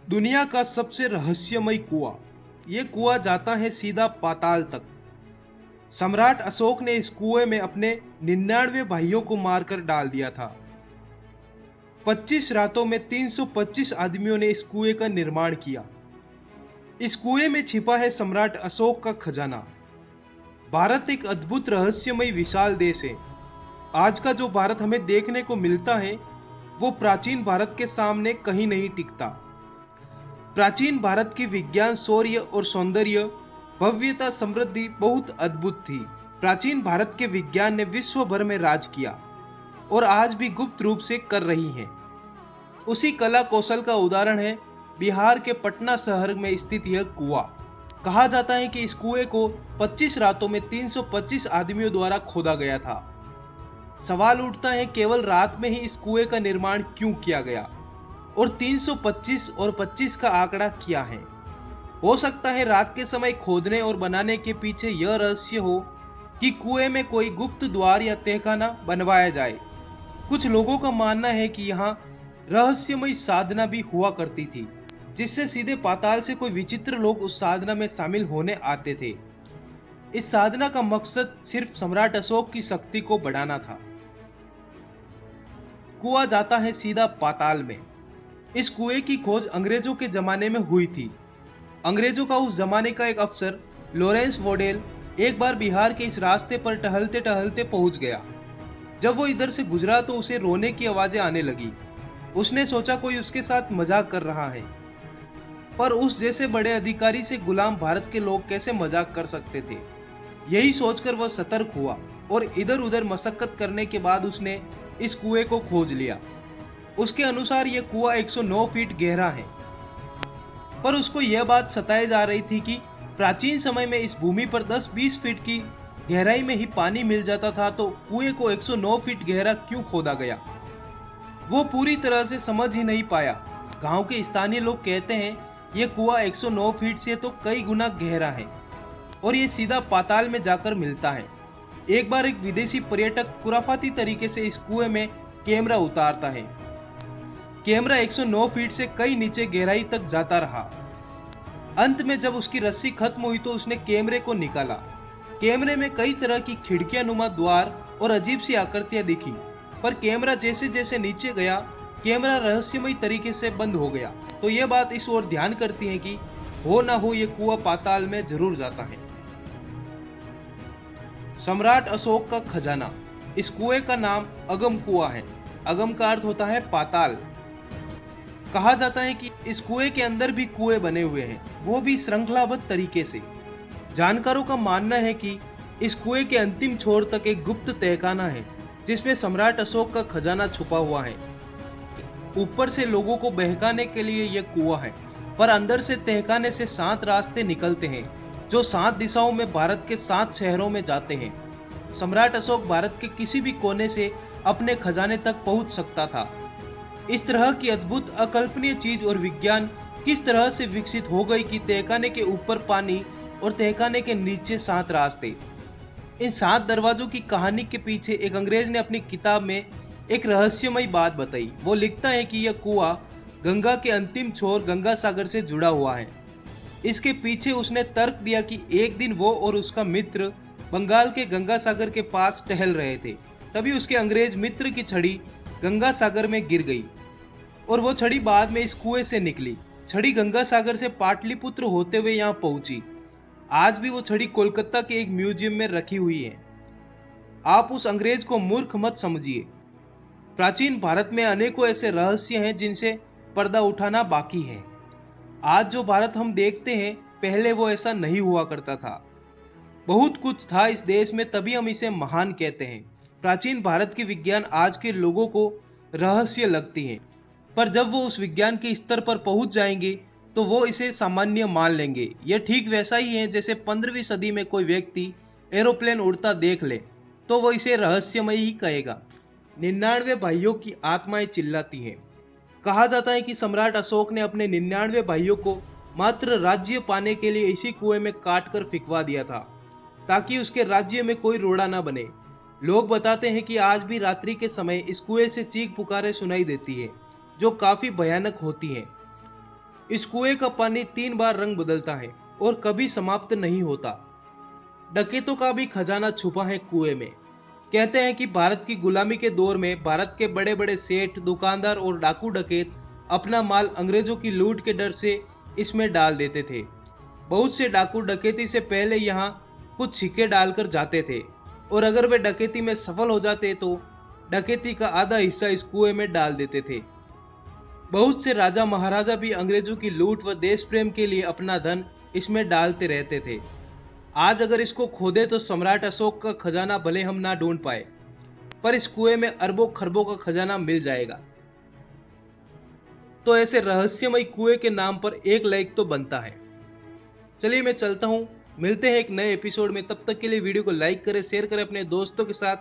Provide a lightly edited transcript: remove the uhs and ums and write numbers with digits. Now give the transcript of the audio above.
दुनिया का सबसे रहस्यमय कुआं। यह कुआं जाता है सीधा पाताल तक। सम्राट अशोक ने इस कुएं में अपने 99 भाइयों को मारकर डाल दिया था। 25 रातों में 325 आदमियों ने इस कुएं का निर्माण किया। इस कुएं में छिपा है सम्राट अशोक का खजाना। भारत एक अद्भुत रहस्यमय विशाल देश है। आज का जो भारत हमें देखने को मिलता है वो प्राचीन भारत के सामने कहीं नहीं टिकता। प्राचीन भारत की विज्ञान, शौर्य और सौंदर्य, भव्यता, समृद्धि बहुत अद्भुत थी। प्राचीन भारत के विज्ञान ने विश्व भर में राज किया और आज भी गुप्त रूप से कर रही है। उसी कला कौशल का उदाहरण है बिहार के पटना शहर में स्थित यह कुआं। कहा जाता है कि इस कुएं को 25 रातों में 325 आदमियों द्वारा खोदा गया था। सवाल उठता है केवल रात में ही इस कुएं का निर्माण क्यों किया गया और 325 और 25 का आंकड़ा क्या है। हो सकता है रात के समय खोदने और बनाने के पीछे यह रहस्य हो कि कुएं में कोई गुप्त द्वार या तहखाना बनवाया जाए। कुछ लोगों का मानना है कि यहाँ रहस्यमय साधना भी हुआ करती थी, जिससे सीधे पाताल से कोई विचित्र लोग उस साधना में शामिल होने आते थे। इस साधना का मकसद सिर्फ सम्राट अशोक की शक्ति को बढ़ाना था। कुआं जाता है सीधा पाताल में। इस कुएं की खोज अंग्रेजों के जमाने में हुई थी। अंग्रेजों का उस जमाने का एक अफसर लॉरेंस वोडेल एक बार बिहार के इस रास्ते पर टहलते टहलते पहुंच गया। जब वो इधर से गुजरा तो उसे रोने की आवाजें आने लगी। उसने सोचा कोई उसके साथ मजाक कर रहा है, पर उस जैसे बड़े अधिकारी से गुलाम भारत के लोग कैसे मजाक कर सकते थे। यही सोचकर वह सतर्क हुआ और इधर उधर मशक्कत करने के बाद उसने इस कुएं को खोज लिया। उसके अनुसार यह कुआं 109 फीट गहरा है, पर उसको यह बात सताई जा रही थी कि प्राचीन समय में इस भूमि पर 10-20 फीट की गहराई में ही पानी मिल जाता था, तो कुएं को 109 फीट गहरा क्यों खोदा गया, वो पूरी तरह से समझ ही नहीं पाया। गांव के स्थानीय लोग कहते हैं यह कुआं 109 फीट से तो कई गुना गहरा है और ये सीधा पाताल में जाकर मिलता है। एक बार एक विदेशी पर्यटक खुराफाती तरीके से इस कुएं में कैमरा उतारता है। कैमरा 109 फीट से कई नीचे गहराई तक जाता रहा। अंत में जब उसकी रस्सी खत्म हुई तो उसने कैमरे को निकाला। कैमरे में कई तरह की खिड़कियां नुमा द्वार और अजीब सी आकृतियां दिखी, पर कैमरा जैसे जैसे नीचे गया कैमरा रहस्यमय तरीके से बंद हो गया। तो यह बात इस ओर ध्यान करती है कि हो ना हो यह कुआं पाताल में जरूर जाता है। सम्राट अशोक का खजाना। इस कुएं का नाम अगम कुआं है। अगम का अर्थ होता है पाताल। कहा जाता है कि इस कुएं के अंदर भी कुएं बने हुए हैं, वो भी श्रृंखलाबद्ध तरीके से। जानकारों का मानना है कि इस कुएं के अंतिम छोर तक एक गुप्त तहखाना है जिसमें सम्राट अशोक का खजाना छुपा हुआ है। ऊपर से लोगों को बहकाने के लिए यह कुआं है, पर अंदर से तहखाने से 7 रास्ते निकलते हैं जो 7 दिशाओं में भारत के 7 शहरों में जाते हैं। सम्राट अशोक भारत के किसी भी कोने से अपने खजाने तक पहुंच सकता था। इस तरह की अद्भुत अकल्पनीय चीज और विज्ञान किस तरह से विकसित हो गई कि तहखाने के ऊपर पानी और तहखाने के नीचे 7 रास्ते। इन 7 दरवाजों की कहानी के पीछे एक अंग्रेज ने अपनी किताब में एक रहस्यमय बात बताई। वो लिखता है कि यह कुआं गंगा के अंतिम छोर गंगा सागर से जुड़ा हुआ है। इसके पीछे उसने तर्क दिया कि एक दिन वो और उसका मित्र बंगाल के गंगा सागर के पास टहल रहे थे। तभी उसके अंग्रेज मित्र की छड़ी गंगा सागर में गिर गई और वो छड़ी बाद में इस कुएं से निकली। छड़ी गंगा सागर से पाटलिपुत्र होते हुए यहाँ पहुंची। आज भी वो छड़ी कोलकाता के एक म्यूजियम में रखी हुई है। आप उस अंग्रेज को मूर्ख मत समझिए। प्राचीन भारत में अनेकों ऐसे रहस्य हैं जिनसे पर्दा उठाना बाकी है। आज जो भारत हम देखते हैं पहले वो ऐसा नहीं हुआ करता था। बहुत कुछ था इस देश में, तभी हम इसे महान कहते हैं। प्राचीन भारत की विज्ञान आज के लोगों को रहस्य लगती है, पर जब वो उस विज्ञान के स्तर पर पहुंच जाएंगे तो वो इसे सामान्य मान लेंगे। यह ठीक वैसा ही है जैसे 15वीं सदी में कोई व्यक्ति एरोप्लेन उड़ता देख ले तो वो इसे रहस्यमय ही कहेगा। 99 भाइयों की आत्माएं चिल्लाती हैं। कहा जाता है कि सम्राट अशोक ने अपने 99 भाइयों को मात्र राज्य पाने के लिए इसी कुएं में काट कर फिकवा दिया था, ताकि उसके राज्य में कोई रोड़ा न बने। लोग बताते हैं कि आज भी रात्रि के समय इस कुएं से चीख पुकारें सुनाई देती है, जो काफी भयानक होती हैं। इस कुएं का पानी 3 बार रंग बदलता है और कभी समाप्त नहीं होता। डकैतों का भी खजाना छुपा है कुएं में। कहते हैं कि भारत की गुलामी के दौर में भारत के बड़े बड़े सेठ, दुकानदार और डाकू डकैत अपना माल अंग्रेजों की लूट के डर से इसमें डाल देते थे। बहुत से डाकू डकैती से पहले यहाँ कुछ सिक्के डालकर जाते थे और अगर वे डकैती में सफल हो जाते तो डकैती का आधा हिस्सा इस कुएं में डाल देते थे। बहुत से राजा महाराजा भी अंग्रेजों की लूट व देश प्रेम के लिए अपना धन इसमें डालते रहते थे। आज अगर इसको खोदे तो सम्राट अशोक का खजाना भले हम ना ढूंढ पाए, पर इस कुएं में अरबों खरबों का खजाना मिल जाएगा। तो ऐसे रहस्यमय कुएं के नाम पर एक लाइक तो बनता है। चलिए मैं चलता हूं, मिलते हैं एक नए एपिसोड में। तब तक के लिए वीडियो को लाइक करें, शेयर करें अपने दोस्तों के साथ।